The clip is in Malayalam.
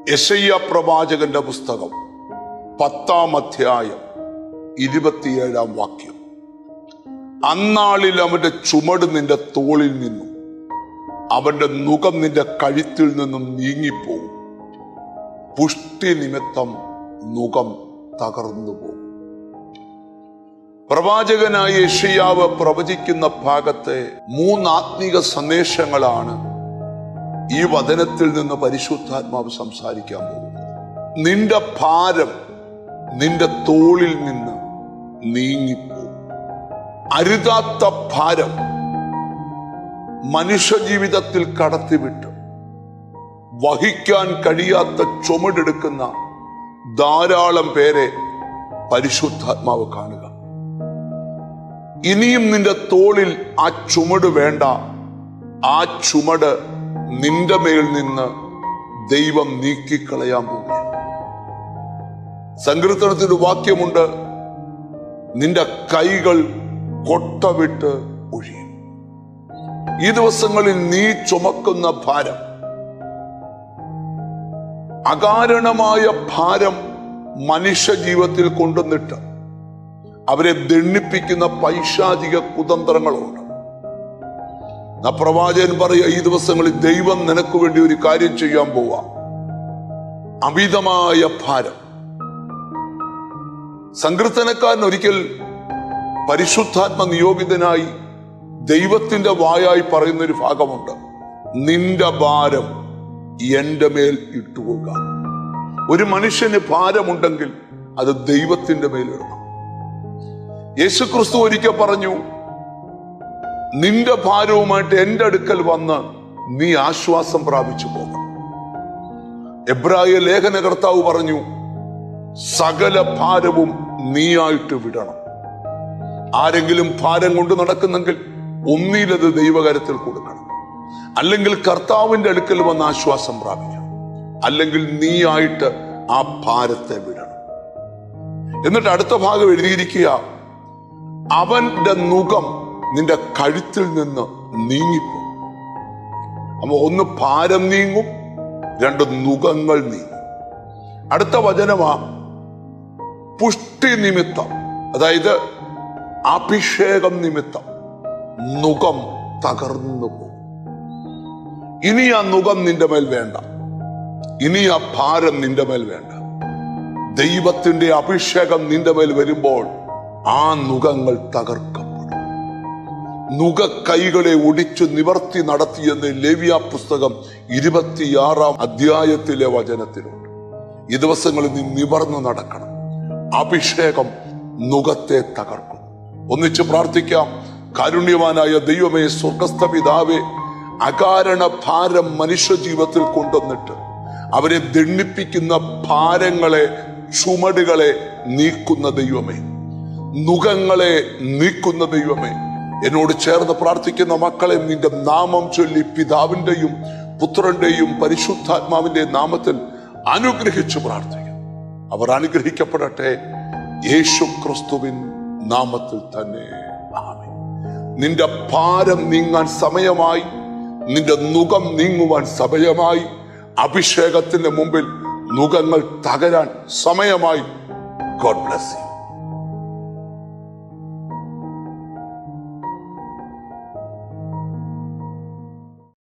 യെശയ്യാ പ്രവാചകന്റെ പുസ്തകം 10-ാം അധ്യായം 27-ാം വാക്യം. അന്നാളിൽ അവന്റെ ചുമട് നിന്റെ തോളിൽ നിന്നും അവന്റെ നുകം നിന്റെ കഴുത്തിൽ നിന്നും നീങ്ങിപ്പോകും. പുഷ്ടി നിമിത്തം നുകം തകർന്നു പോകും. പ്രവാചകനായ യെശയ്യാവ് പ്രവചിക്കുന്ന ഭാഗത്തെ 3 ആത്മീക സന്ദേശങ്ങളാണ് ഈ വചനത്തിൽ നിന്ന് പരിശുദ്ധാത്മാവ് സംസാരിക്കാൻ പോകുന്നത്. നിന്റെ ഭാരം നിന്റെ തോളിൽ നിന്ന് നീങ്ങിപ്പോകും. അരുതാത്ത ഭാരം മനുഷ്യജീവിതത്തിൽ കടത്തിവിട്ട് വഹിക്കാൻ കഴിയാത്ത ചുമടെടുക്കുന്ന ധാരാളം പേരെ പരിശുദ്ധാത്മാവ് കാണുക. ഇനിയും നിന്റെ തോളിൽ ആ ചുമട് വേണ്ട. ആ ചുമട് നിന്റെ മേൽ നിന്ന് ദൈവം നീക്കിക്കളയാൻ പോകുക. സങ്കീർത്തനത്തിൽ ഒരു വാക്യമുണ്ട്, നിന്റെ കൈകൾ കൊട്ടവിട്ട് ഒഴിയും. ഈ ദിവസങ്ങളിൽ നീ ചുമക്കുന്ന ഭാരം, അകാരണമായ ഭാരം മനുഷ്യ ജീവിതത്തിൽ കൊണ്ടുവന്നിട്ട് അവരെ ദണ്ഡിപ്പിക്കുന്ന പൈശാചിക കുതന്ത്രങ്ങളുണ്ട്. പ്രവാചകൻ പറയുക, ഈ ദിവസങ്ങളിൽ ദൈവം നിനക്ക് വേണ്ടി ഒരു കാര്യം ചെയ്യാൻ പോവാ. അമിതമായ ഭാരം. സങ്കീർത്തനക്കാരൻ ഒരിക്കൽ പരിശുദ്ധാത്മ നിയോഗിതനായി ദൈവത്തിന്റെ വായായി പറയുന്ന ഒരു ഭാഗമുണ്ട്, നിന്റെ ഭാരം എന്റെ മേൽ ഇട്ടുകൊള്ളുക. ഒരു മനുഷ്യന് ഭാരമുണ്ടെങ്കിൽ അത് ദൈവത്തിന്റെ മേലിടണം. യേശുക്രിസ്തു ഒരിക്കൽ പറഞ്ഞു, നിന്റെ ഭാരവുമായിട്ട് എന്റെ അടുക്കൽ വന്ന് നീ ആശ്വാസം പ്രാപിച്ചു പോകും. എബ്രായ ലേഖന കർത്താവ് പറഞ്ഞു, സകല ഭാരവും നീയായിട്ട് വിടണം. ആരെങ്കിലും ഭാരം കൊണ്ട് നടക്കുന്നെങ്കിൽ ഒന്നിലത് ദൈവകരത്തിൽ കൊടുക്കണം. അല്ലെങ്കിൽ കർത്താവിന്റെ അടുക്കൽ വന്ന് ആശ്വാസം പ്രാപിക്കണം. അല്ലെങ്കിൽ നീയായിട്ട് ആ ഭാരത്തെ വിടണം. എന്നിട്ട് അടുത്ത ഭാഗം എഴുതിയിരിക്കുക, അവന്റെ നുകം നിന്റെ കഴുത്തിൽ നിന്ന് നീങ്ങിപ്പോ. അപ്പൊ 1 ഭാരം നീങ്ങും, 2 നുകങ്ങൾ നീങ്ങും. അടുത്ത വചനമാ പുഷ്ടി നിമിത്തം, അതായത് അഭിഷേകം നിമിത്തം നുകം തകർന്നു പോകും. ഇനി ആ നുകം നിന്റെ മേൽ വേണ്ട. ഇനി ആ ഭാരം നിന്റെ മേൽ വേണ്ട. ദൈവത്തിന്റെ അഭിഷേകം നിന്റെ മേൽ വരുമ്പോൾ ആ നുകങ്ങൾ തകർക്കപ്പെടും. നുക കൈകളെ ഒടിച്ചു നിവർത്തി നടത്തിയെന്ന് ലേവ്യ പുസ്തകം 26-ാം അധ്യായത്തിലെ വചനത്തിലുണ്ട്. ഈ ദിവസങ്ങളിൽ നീ നിവർന്നു നടക്കണം. അഭിഷേകം നുകത്തെ തകർക്കും. ഒന്നിച്ച് പ്രാർത്ഥിക്കാം. കാരുണ്യവാനായ ദൈവമേ, സ്വർഗസ്ഥ പിതാവേ, അകാരണ ഭാരം മനുഷ്യ ജീവിതത്തിൽ കൊണ്ടുവന്നിട്ട് അവരെ ദണ്ഡിപ്പിക്കുന്ന ഭാരങ്ങളെ, ചുമടുകളെ നീക്കുന്ന ദൈവമേ, നുകങ്ങളെ നീക്കുന്ന ദൈവമേ, എന്നോട് ചേർന്ന് പ്രാർത്ഥിക്കുന്ന മക്കളെ നിന്റെ നാമം ചൊല്ലി പിതാവിന്റെയും പുത്രന്റെയും പരിശുദ്ധാത്മാവിന്റെ നാമത്തിൽ അനുഗ്രഹിച്ചു പ്രാർത്ഥിക്കും. അവർ അനുഗ്രഹിക്കപ്പെടട്ടെ യേശു ക്രിസ്തുവിൻ നാമത്തിൽ തന്നെ. ആമേൻ. നിന്റെ ഭാരം നീങ്ങാൻ സമയമായി. നിന്റെ നുകം നീങ്ങുവാൻ സമയമായി. അഭിഷേകത്തിന്റെ മുമ്പിൽ നുകങ്ങൾ തകരാൻ സമയമായി. God bless you.